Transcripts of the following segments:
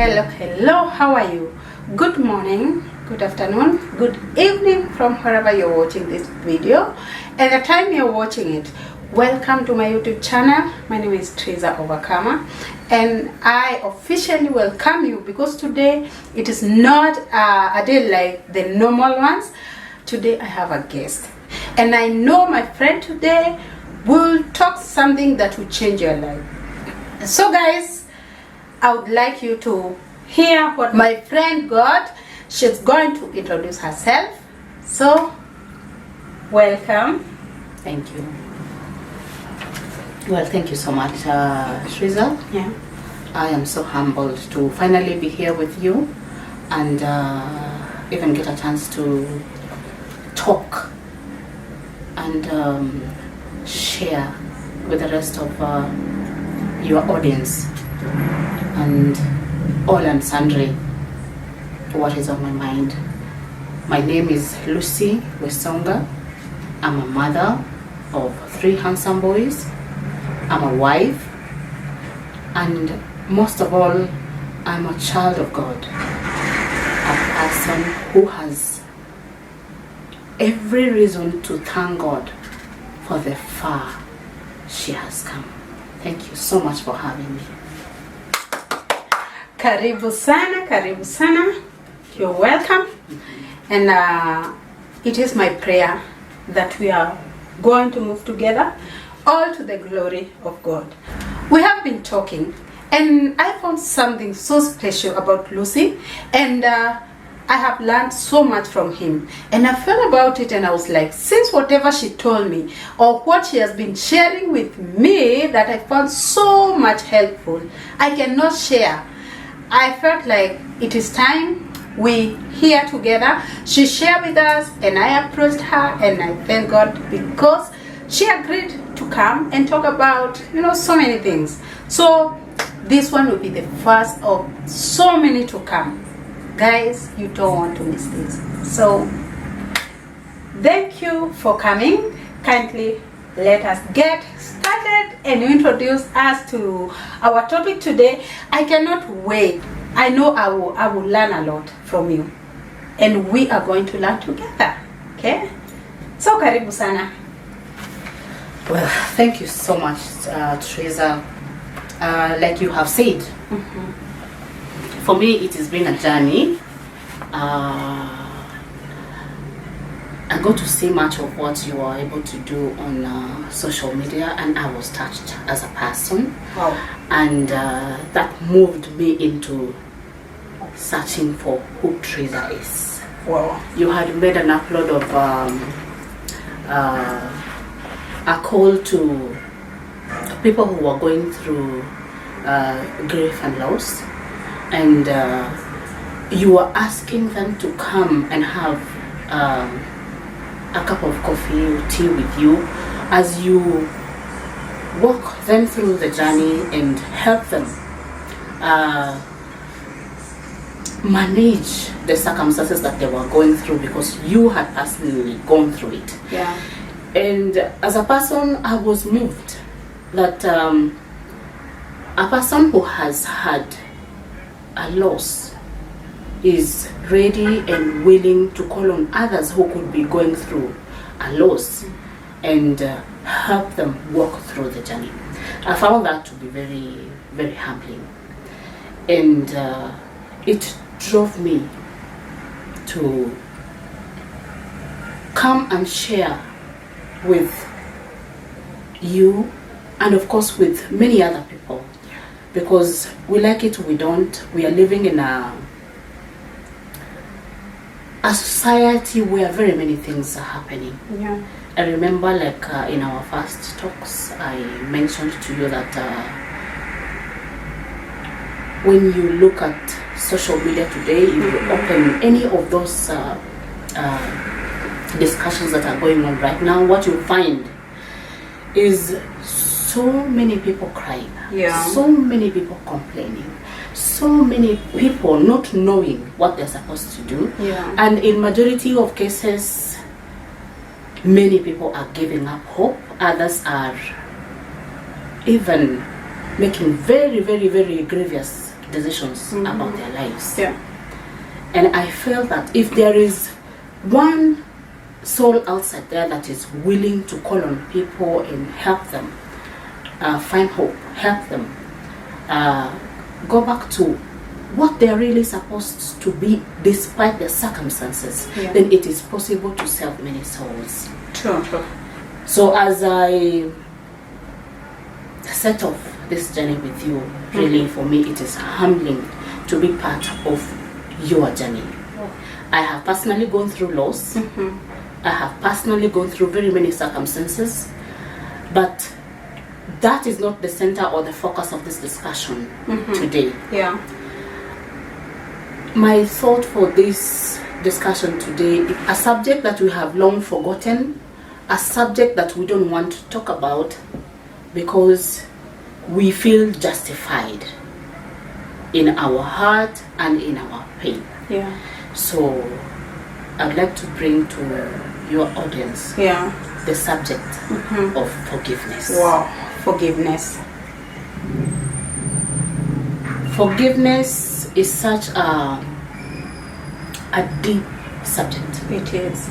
Hello, how are you? Good morning, good afternoon, good evening from wherever you're watching this video. At the time you're watching it, welcome to my YouTube channel. My name is Teresa Overcomer and I officially welcome you because today it is not a day like the normal ones. Today I have a guest and I know my friend today will talk something that will change your life. So guys, I would like you to hear what my friend got. She's going to introduce herself. So, welcome. Thank you. Well, thank you so much, Teresa. Yeah. I am so humbled to finally be here with you and even get a chance to talk and share with the rest of your audience and all and sundry what is on my mind. My name is Lucy Wesonga. I'm a mother of 3 handsome boys. I'm a wife, and most of all, I'm a child of God, a person who has every reason to thank God for the far she has come. Thank you so much for having me. Karibu sana. You're welcome. And it is my prayer that we are going to move together, all to the glory of God. We have been talking and I found something so special about Lucy, and I have learned so much from him, and I felt about it and I was like, since whatever she told me or what she has been sharing with me that I found so much helpful, I cannot share. I felt like it is time we here together. She shared with us and I approached her and I thank God because she agreed to come and talk about, so many things. So this one will be the first of so many to come. Guys, you don't want to miss this. So thank you for coming. Kindly let us get started and introduce us to our topic today. I cannot wait. I know I will learn a lot from you, and we are going to learn together. Okay? So karibu sana. Well, thank you so much, Teresa. Like you have said, for me it has been a journey. I got to see much of what you are able to do on social media, and I was touched as a person. Wow. And that moved me into searching for who Teresa is. Wow. You had made an upload of a call to people who were going through grief and loss, and you were asking them to come and have a cup of coffee or tea with you as you walk them through the journey and help them manage the circumstances that they were going through, because you had personally gone through it. Yeah. And as a person, I was moved that a person who has had a loss is ready and willing to call on others who could be going through a loss and help them walk through the journey. I found that to be very, very humbling, and it drove me to come and share with you and of course with many other people, because we like it, we don't. We are living in a society where very many things are happening. Yeah. I remember, like in our first talks, I mentioned to you that when you look at social media today, if you open any of those discussions that are going on right now, what you find is so many people crying, so many people complaining, so many people not knowing what they're supposed to do, and in majority of cases, many people are giving up hope. Others are even making very, very, very grievous decisions about their lives. Yeah. And I feel that if there is one soul outside there that is willing to call on people and help them find hope, help them go back to what they're really supposed to be despite their circumstances, then it is possible to save many souls. True. So as I set off this journey with you, really for me it is humbling to be part of your journey. I have personally gone through loss. I have personally gone through very many circumstances, but that is not the center or the focus of this discussion today. Yeah. My thought for this discussion today is a subject that we have long forgotten, a subject that we don't want to talk about because we feel justified in our heart and in our pain. Yeah. So I'd like to bring to your audience the subject of forgiveness. Wow, forgiveness. Forgiveness is such a deep subject. It is.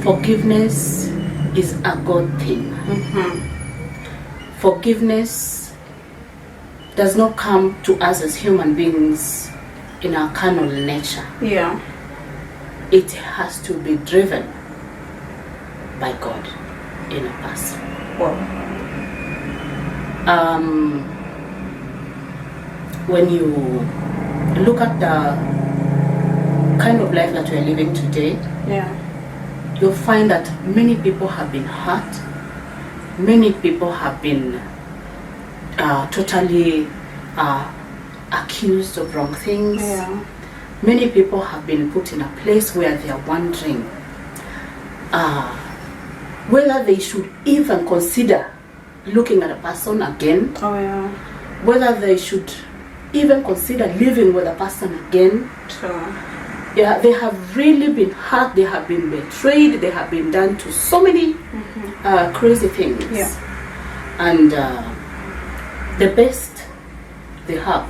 Forgiveness is a God thing. Forgiveness does not come to us as human beings in our carnal nature. Yeah. It has to be driven by God in a person. Wow. When you look at the kind of life that we are living today, you'll find that many people have been hurt. Many people have been totally accused of wrong things. Many people have been put in a place where they are wondering whether they should even consider looking at a person again, whether they should even consider living with a person again. Yeah, they have really been hurt, they have been betrayed, they have been done to so many crazy things. And the best they have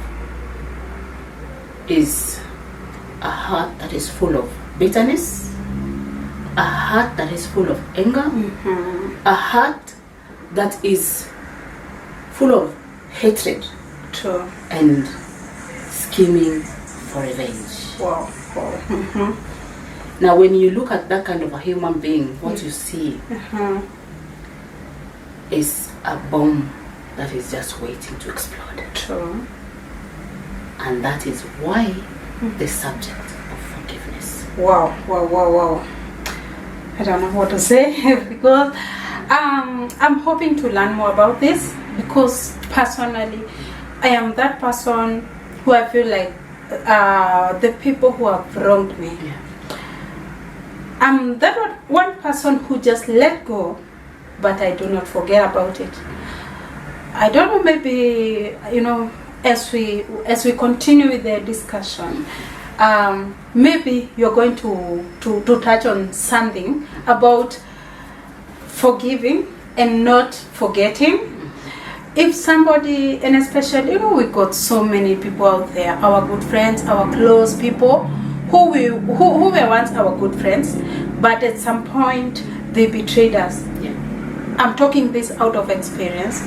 is a heart that is full of bitterness, a heart that is full of anger, a heart that is full of hatred and scheming for revenge. Wow. Now when you look at that kind of a human being, what you see is a bomb that is just waiting to explode. And that is why the subject of forgiveness. Wow. I don't know what to say because I'm hoping to learn more about this, because personally I am that person who I feel like the people who have wronged me. I'm that one person who just let go, but I do not forget about it. I don't know, maybe, as we continue with the discussion, maybe you're going to touch on something about forgiving and not forgetting. If somebody, and especially, we got so many people out there, our good friends, our close people, who were once our good friends, but at some point they betrayed us. I'm talking this out of experience.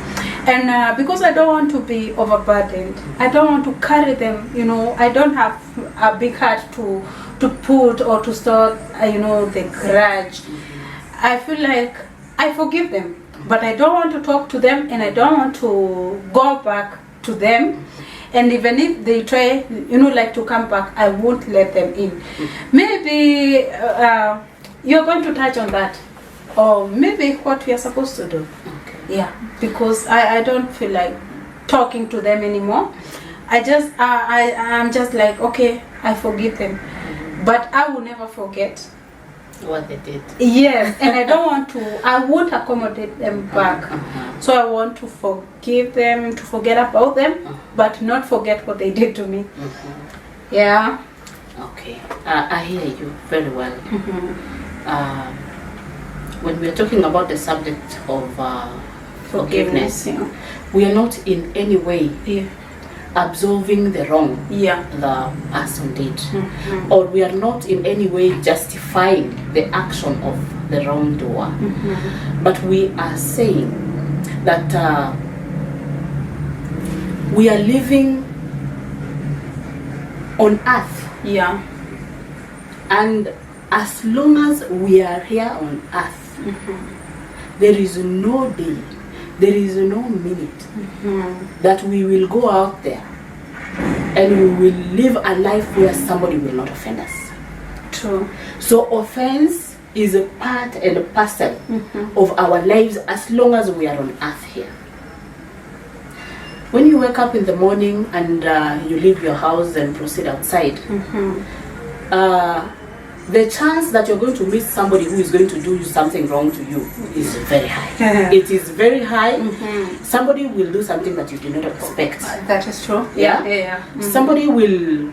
And because I don't want to be overburdened, I don't want to carry them, I don't have a big heart to put or to store, the grudge. I feel like I forgive them, but I don't want to talk to them, and I don't want to go back to them. And even if they try, like to come back, I won't let them in. Maybe you're going to touch on that, or maybe what we are supposed to do. Because I don't feel like talking to them anymore. I'm just like, okay, I forgive them, but I will never forget what they did. Yes, and I won't accommodate them back. So I want to forgive them, to forget about them, but not forget what they did to me. Yeah. Okay, I hear you very well. When we are talking about the subject of forgiveness, we are not in any way absolving the wrong Yeah. the person did, or we are not in any way justifying the action of the wrongdoer, but we are saying that we are living on earth, Yeah. and as long as we are here on earth, there is no day, there is no minute that we will go out there and we will live a life where somebody will not offend us. True. So offense is a part and a parcel of our lives as long as we are on earth here. When you wake up in the morning and you leave your house and proceed outside, the chance that you're going to meet somebody who is going to do something wrong to you is very high. It is very high. Somebody will do something that you did not expect. That is true. Yeah? Somebody will,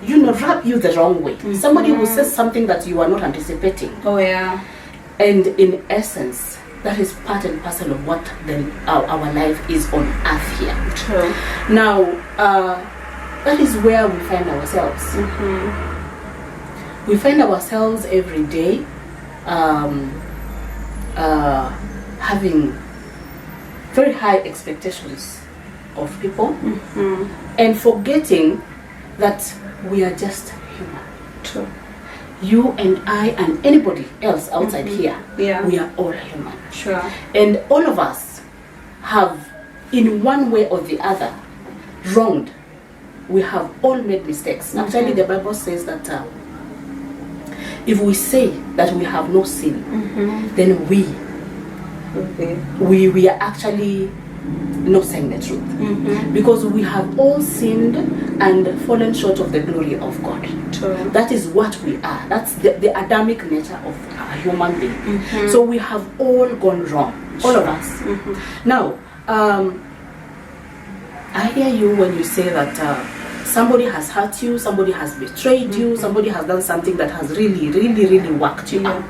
rub you the wrong way. Somebody will say something that you are not anticipating. Oh yeah. And in essence, that is part and parcel of what our life is on earth here. True. Now, that is where we find ourselves. We find ourselves every day having very high expectations of people and forgetting that we are just human. True. You and I and anybody else outside here, Yeah. we are all human. Sure. And all of us have, in one way or the other, wronged. We have all made mistakes. Actually, the Bible says that if we say that we have no sin, then we are actually not saying the truth. Because we have all sinned and fallen short of the glory of God. True. That is what we are. That's the Adamic nature of a human being. So we have all gone wrong, all of us. Now, I hear you when you say that somebody has hurt you, somebody has betrayed you, somebody has done something that has really, really, really worked you up.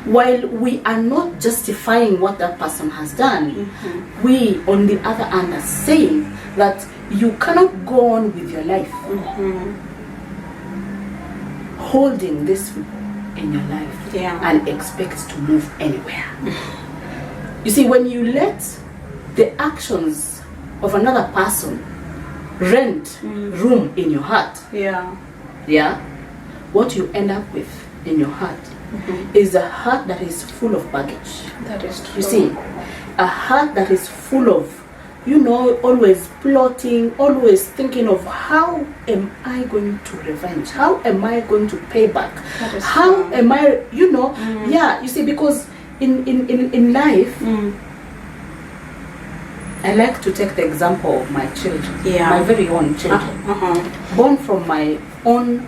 While we are not justifying what that person has done, we, on the other hand, are saying that you cannot go on with your life holding this in your life and expect to move anywhere. You see, when you let the actions of another person rent room in your heart, what you end up with in your heart is a heart that is full of baggage. That is true. You see, a heart that is full of, always plotting, always thinking of how am I going to revenge? How am I going to pay back? How am I, you see, because in life, I like to take the example of my children, my very own children, born from my own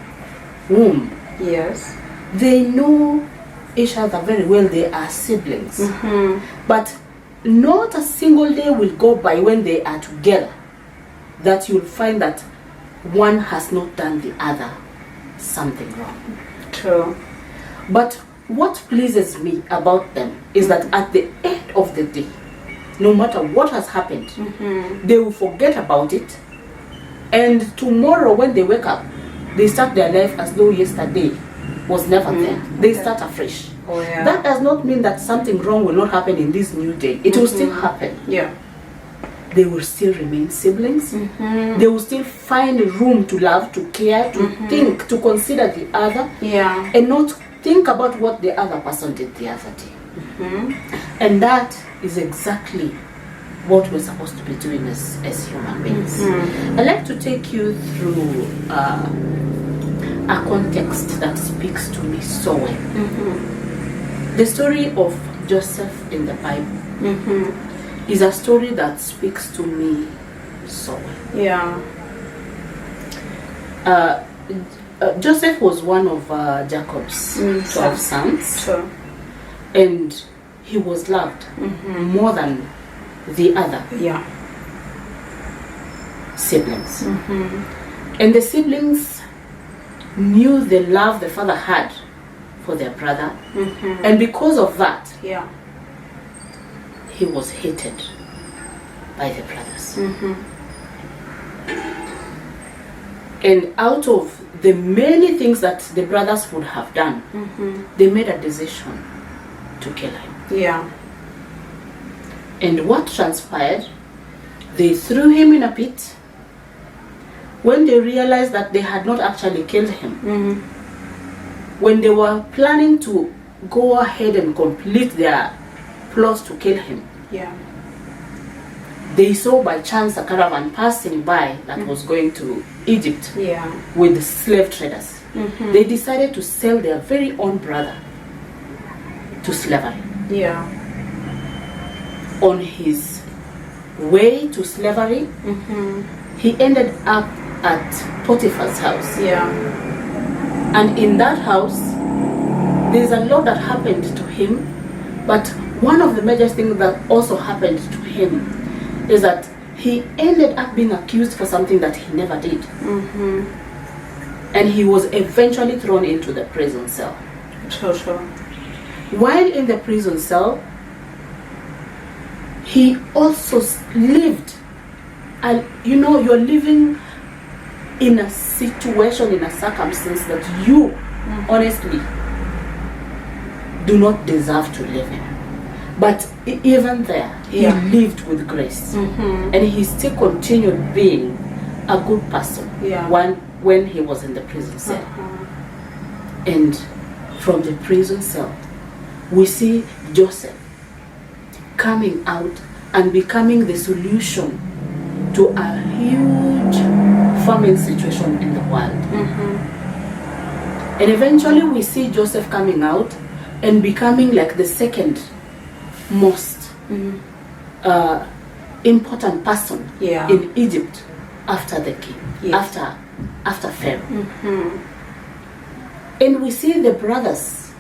womb. Yes. They know each other very well. They are siblings. But not a single day will go by when they are together that you'll find that one has not done the other something wrong. True. But what pleases me about them is that at the end of the day, no matter what has happened, they will forget about it, and tomorrow when they wake up, they start their life as though yesterday was never there. They start afresh. Oh, yeah. That does not mean that something wrong will not happen in this new day. It will still happen. Yeah. They will still remain siblings. They will still find room to love, to care, to think, to consider the other, and not think about what the other person did the other day. And that is exactly what we're supposed to be doing as human beings. I'd like to take you through a context that speaks to me so well. The story of Joseph in the Bible is a story that speaks to me so well. Joseph was one of Jacob's 12 sons. Sure. And he was loved more than the other siblings. And the siblings knew the love the father had for their brother, and because of that, he was hated by the brothers. And out of the many things that the brothers would have done, they made a decision to kill him. Yeah. And what transpired? They threw him in a pit. When they realized that they had not actually killed him, when they were planning to go ahead and complete their plots to kill him, Yeah. they saw by chance a caravan passing by that was going to Egypt Yeah. with slave traders. They decided to sell their very own brother to slavery. Yeah. On his way to slavery, he ended up at Potiphar's house. Yeah. And in that house, there's a lot that happened to him, but one of the major things that also happened to him is that he ended up being accused for something that he never did. And he was eventually thrown into the prison cell. Sure. While in the prison cell, he also lived. And you know, you're living in a situation, in a circumstance that you honestly do not deserve to live in. But even there, he lived with grace. And he still continued being a good person when he was in the prison cell. And from the prison cell, we see Joseph coming out and becoming the solution to a huge famine situation in the world. And eventually we see Joseph coming out and becoming like the second most important person in Egypt after the king, after Pharaoh. And we see the brothers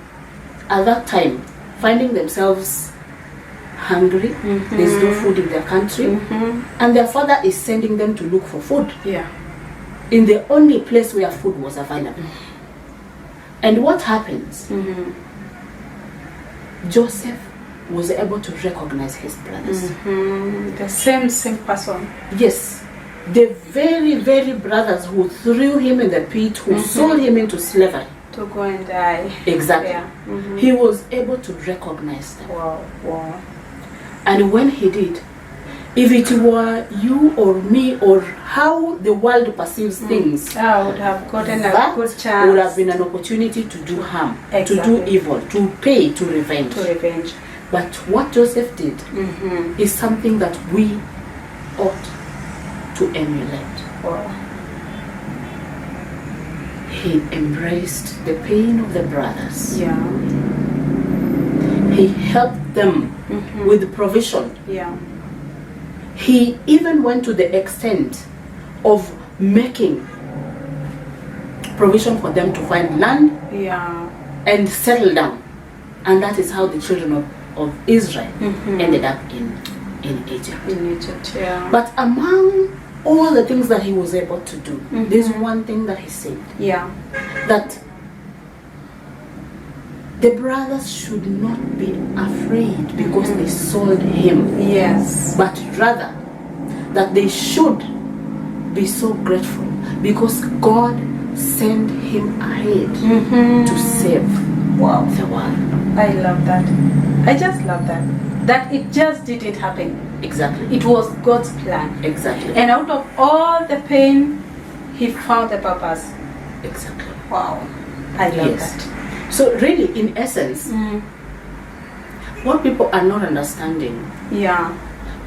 at that time finding themselves hungry. There's no food in their country, and their father is sending them to look for food in the only place where food was available. And what happens? Joseph was able to recognize his brothers. The same person. Yes, the very, very brothers who threw him in the pit, who sold him into slavery. To go and die. Exactly. Yeah. He was able to recognize them. Wow. And when he did, if it were you or me or how the world perceives things, I would have gotten that a good chance. would have been an opportunity to do harm, to Exactly. do evil, to pay, to revenge. But what Joseph did is something that we ought to emulate. Wow. He embraced the pain of the brothers. Yeah. He helped them with provision. Yeah. He even went to the extent of making provision for them to find land and settle down. And that is how the children of Israel ended up in Egypt. In Egypt, yeah. But among all the things that he was able to do, there's one thing that he said. Yeah. That the brothers should not be afraid because they sold him. Yes. But rather that they should be so grateful because God sent him ahead to save the world. I love that. I just love that. That it just didn't happen. Exactly. It was God's plan. Exactly. And out of all the pain, he found the purpose. Exactly. Wow. I love that. So really, in essence, what people are not understanding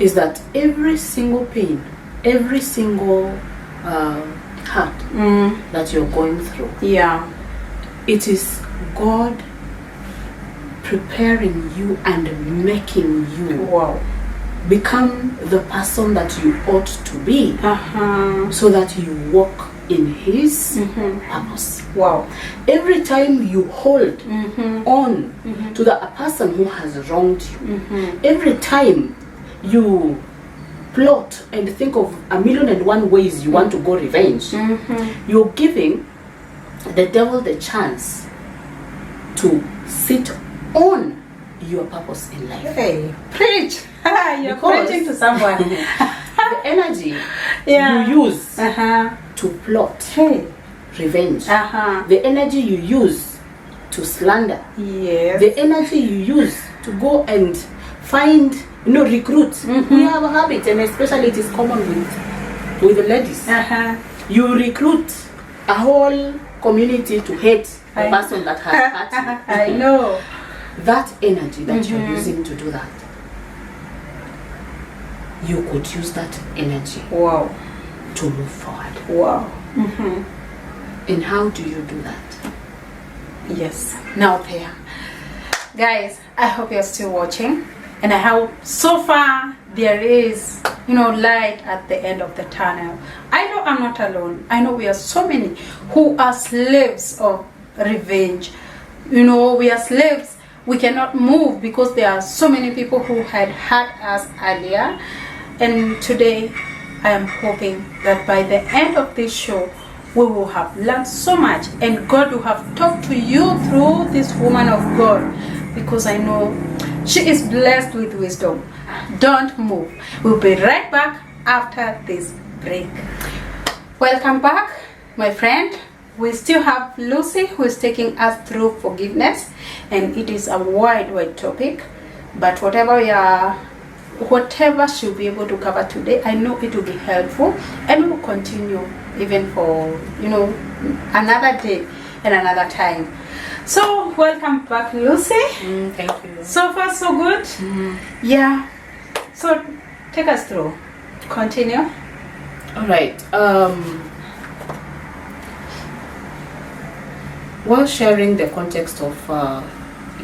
is that every single pain, every single hurt that you're going through, it is God preparing you and making you become the person that you ought to be, so that you walk in His purpose. Wow. Every time you hold on to a person who has wronged you, every time you plot and think of 1,000,001 ways you want to go revenge, you're giving the devil the chance to sit on your purpose in life. Hey, preach! You're Because- preaching to someone. the energy Yeah. you use Uh-huh. to plot Hey. revenge, Uh-huh. the energy you use to slander, Yes. the energy you use to go and find, recruit. We have a habit, and especially it is common with the ladies. Uh-huh. You recruit a whole community to hate the person that has hurt you. I know. That energy that you're using to do that, you could use that energy Wow. to move forward. Wow. And how do you do that? Yes. Now there. Guys, I hope you're still watching. And I hope so far there is, light at the end of the tunnel. I know I'm not alone. I know we are so many who are slaves of revenge. We are slaves. We cannot move because there are so many people who had hurt us earlier. And today, I am hoping that by the end of this show, we will have learned so much, and God will have talked to you through this woman of God, because I know she is blessed with wisdom. Don't move. We'll be right back after this break. Welcome back, my friend. We still have Lucy, who is taking us through forgiveness, and it is a wide topic, but whatever she'll be able to cover today, I know it will be helpful, and we will continue even for another day and another time. So welcome back, Lucy. Thank you. So far so good. Yeah, so take us through. Continue. All right. While sharing the context of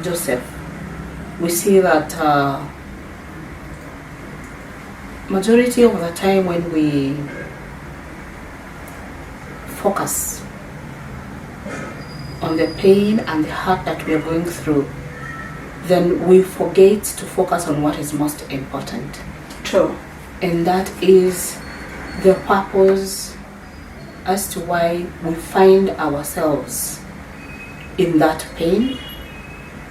Joseph, we see that majority of the time when we focus on the pain and the hurt that we are going through, then we forget to focus on what is most important. True. And that is the purpose as to why we find ourselves in that pain,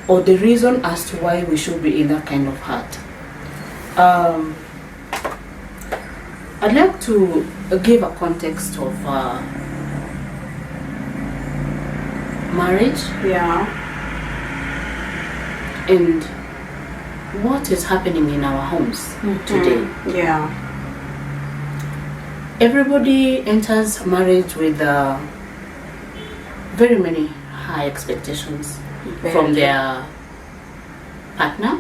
or the reason as to why we should be in that kind of hurt. I'd like to give a context of marriage Yeah. and what is happening in our homes today. Yeah. Everybody enters marriage with very many high expectations from their partner,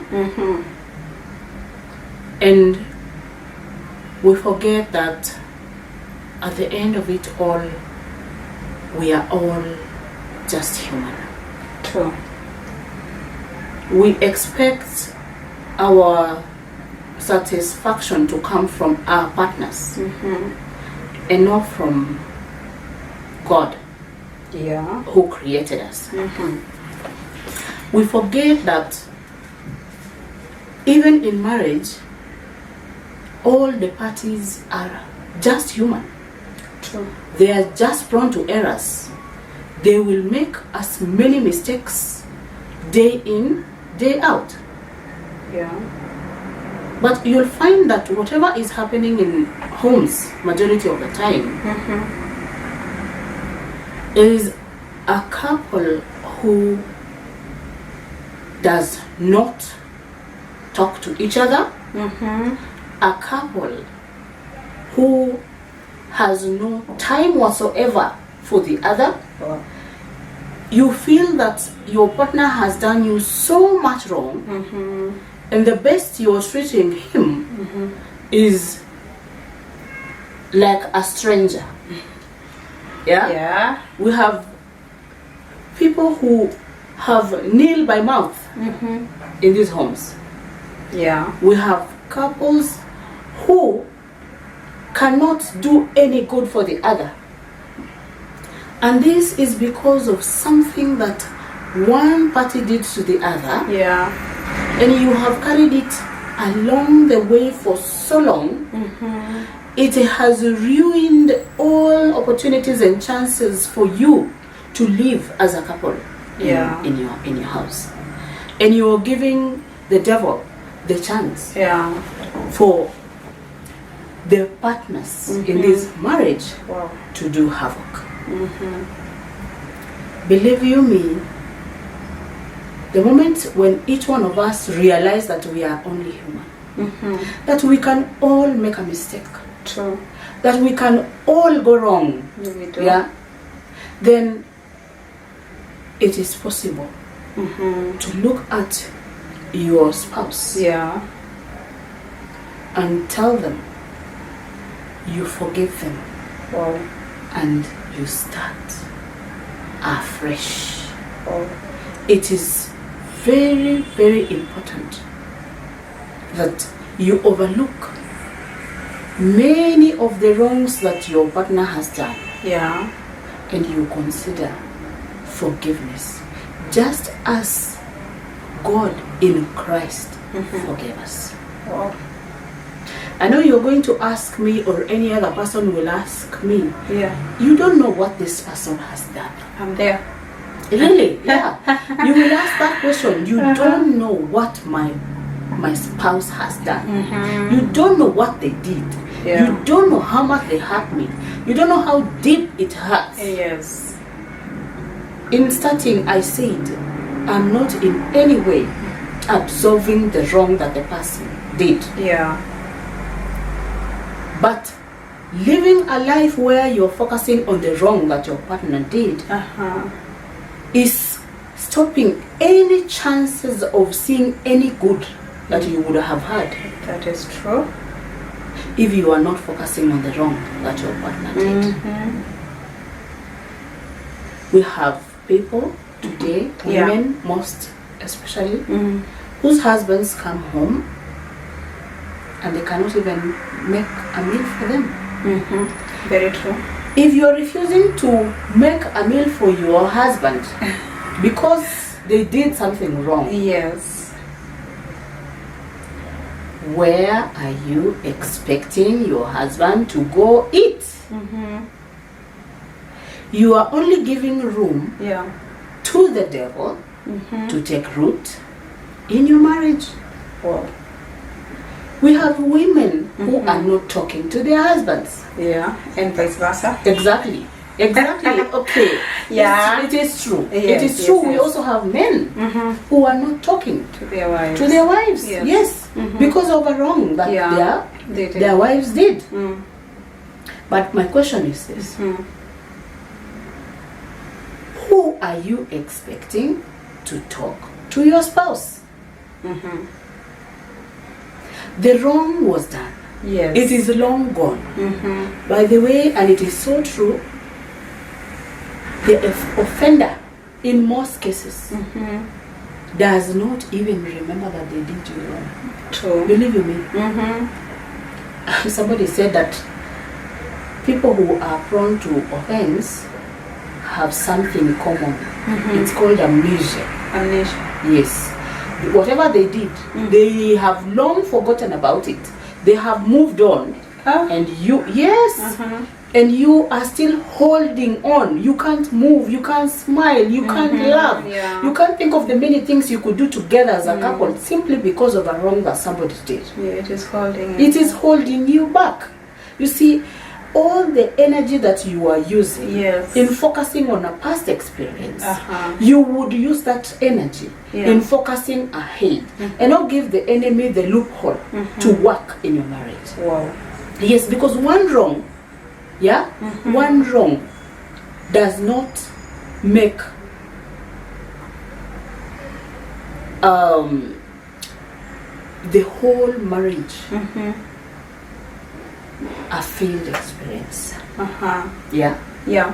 and we forget that at the end of it all, we are all just human. True. We expect our satisfaction to come from our partners and not from God, Yeah. who created us. We forget that even in marriage, all the parties are just human. True. They are just prone to errors. They will make as many mistakes day in, day out. Yeah. But you'll find that whatever is happening in homes, majority of the time, is a couple who does not talk to each other, a couple who has no time whatsoever for the other. Oh. You feel that your partner has done you so much wrong, and the best you're treating him is like a stranger. Yeah. We have people who have nil by mouth in these homes. Yeah. We have couples who cannot do any good for the other. And this is because of something that one party did to the other, Yeah. and you have carried it along the way for so long. It has ruined all opportunities and chances for you to live as a couple in your house. And you're giving the devil the chance Yeah. for the partners in this marriage to do havoc. Believe you me, the moment when each one of us realize that we are only human, that we can all make a mistake, True. that we can all go wrong, We do. yeah, then it is possible to look at your spouse Yeah. and tell them you forgive them Wow. and you start afresh. Wow. It is very, very important that you overlook many of the wrongs that your partner has done Yeah. and you consider forgiveness, just as God in Christ forgave us. Wow. I know you're going to ask me, or any other person will ask me, Yeah. you don't know what this person has done. I'm there. Really? Yeah. You will ask that question. You don't know what my spouse has done. You don't know what they did. Yeah. You don't know how much they hurt me. You don't know how deep it hurts. Yes. In starting, I said, I'm not in any way absolving the wrong that the person did. Yeah. But living a life where you're focusing on the wrong that your partner did is stopping any chances of seeing any good that you would have had That is true. if you are not focusing on the wrong that your partner did. We have people today, Yeah. women most especially, whose husbands come home and they cannot even make a meal for them. Very true. If you're refusing to make a meal for your husband because they did something wrong, Yes. where are you expecting your husband to go eat? You are only giving room Yeah. to the devil to take root in your marriage. Wow. We have women who are not talking to their husbands. Yeah. And vice versa. Exactly. Okay. Yeah. It is true. Yes, it is true. yes, We yes. also have men who are not talking To their wives. to their wives. Yes. Yes. Because of a wrong that Yeah. They did. their wives did. Mm. But my question is this. Who are you expecting to talk to your spouse? The wrong was done. Yes. It is long gone. By the way, and it is so true, the offender in most cases does not even remember that they did you wrong. True. Believe you me. Somebody said that people who are prone to offense have something common. It's called amnesia. Amnesia. Yes. Whatever they did, they have long forgotten about it. They have moved on. And you, yes, and you are still holding on. You can't move, you can't smile, you can't laugh. Yeah. You can't think of the many things you could do together as a couple simply because of a wrong that somebody did. Yeah, it is holding. It is holding you back. You see, all the energy that you are using Yes. in focusing on a past experience, Uh-huh. you would use that energy Yeah. in focusing ahead and not give the enemy the loophole to work in your marriage. Wow. Yes, because one wrong, one wrong does not make the whole marriage a failed experience. Yeah. Yeah.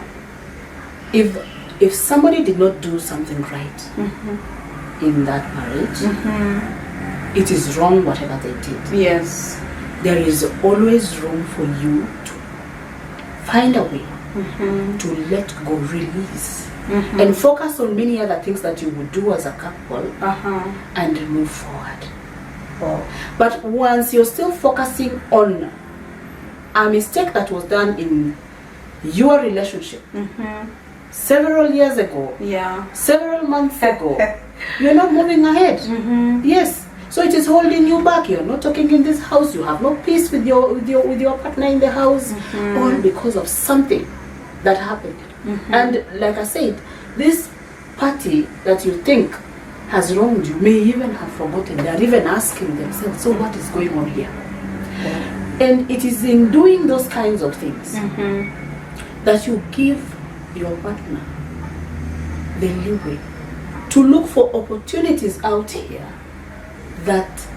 If somebody did not do something right in that marriage, it is wrong whatever they did. Yes. There is always room for you to find a way to let go, release, and focus on many other things that you would do as a couple and move forward. Wow. But once you're still focusing on a mistake that was done in your relationship several years ago, Yeah. several months ago, you're not moving ahead. Yes. So it is holding you back. You're not talking in this house. You have no peace with your partner in the house, all because of something that happened. And like I said, this party that you think has wronged you may even have forgotten. They are even asking themselves, so what is going on here? And it is in doing those kinds of things that you give your partner the leeway to look for opportunities out here that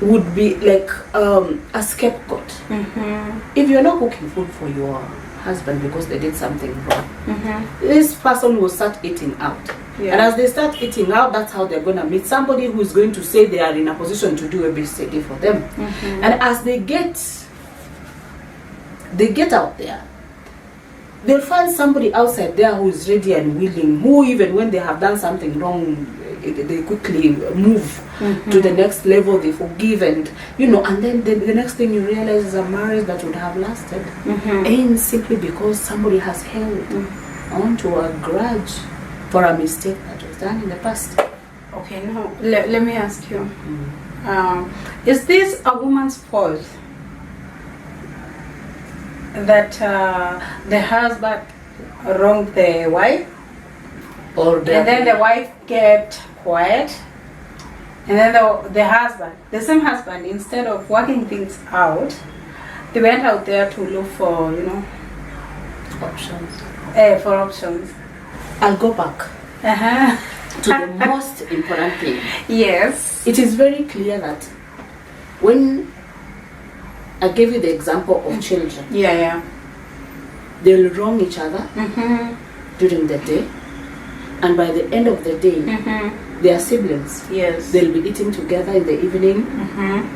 would be like a scapegoat. If you're not cooking food for your husband because they did something wrong, this person will start eating out. And as they start eating out, that's how they're going to meet somebody who is going to say they are in a position to do a BCD for them. And as they get out there, they'll find somebody outside there who is ready and willing, who even when they have done something wrong, they quickly move to the next level, they forgive, and and then the next thing you realize is a marriage that would have lasted ends simply because somebody has held onto a grudge for a mistake that was done in the past. Okay, now let me ask you, is this a woman's fault that the husband wronged the wife, Or and then the wife kept quiet, and then the husband, the same husband, instead of working things out, they went out there to look for options. I'll go back to the most important thing. Yes. It is very clear that when I gave you the example of children, they'll wrong each other during the day, and by the end of the day, they are siblings. Yes. They'll be eating together in the evening,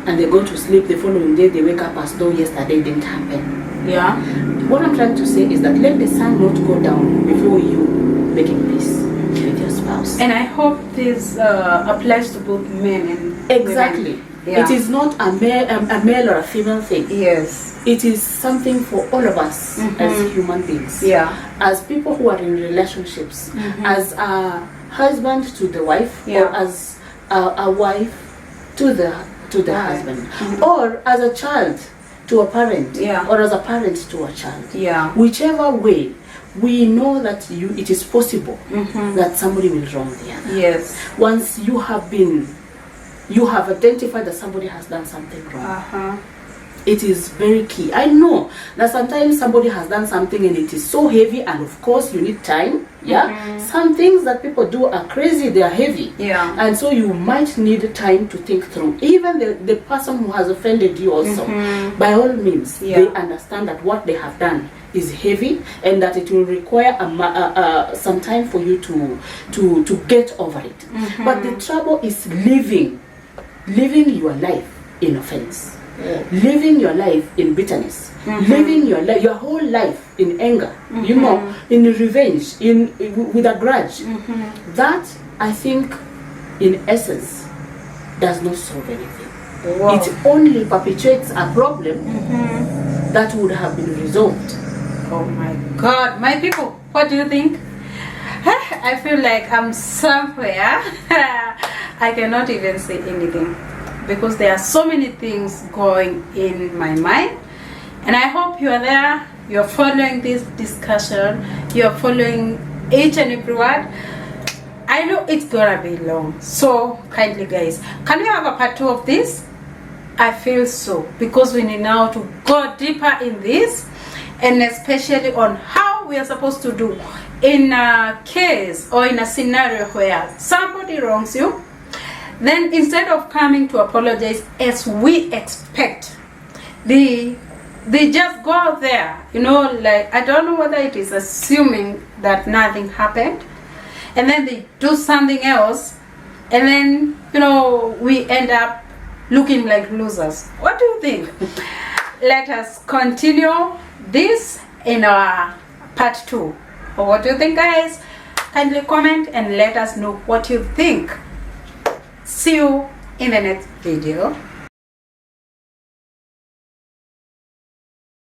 and they go to sleep. The following day, they wake up as though yesterday didn't happen. Yeah. What I'm trying to say is that let the sun not go down before you making peace with your spouse. And I hope this applies to both men and Exactly. women. Yeah. It is not a male or a female thing. Yes. It is something for all of us as human beings. Yeah. As people who are in relationships, as a husband to the wife, or as a wife to the husband, or as a child to a parent, or as a parent to a child. Yeah. Whichever way, we know that it is possible that somebody will wrong the other. Yes. Once you have identified that somebody has done something wrong. It is very key. I know that sometimes somebody has done something and it is so heavy, and of course you need time. Some things that people do are crazy, they are heavy. And so you might need time to think through. Even the person who has offended you also, by all means, they understand that what they have done is heavy and that it will require some time for you to get over it. But the trouble is living your life in offense. Living your life in bitterness, living your whole life in anger, in revenge, with a grudge. That, I think, in essence, does not solve anything. Wow. It only perpetuates a problem that would have been resolved. Oh my God, my people, what do you think? I feel like I'm somewhere. I cannot even say anything, because there are so many things going in my mind, and I hope you are there, you're following this discussion, you're following each and every word. I know it's gonna be long, so kindly guys, can we have a part 2 of this? I feel so, because we need now to go deeper in this, and especially on how we are supposed to do in a case or in a scenario where somebody wrongs you. Then instead of coming to apologize as we expect, they just go out there, like, I don't know whether it is assuming that nothing happened, and then they do something else, and then we end up looking like losers. What do you think? Let us continue this in our part 2. What do you think, guys? Kindly comment and let us know what you think. See you in the next video.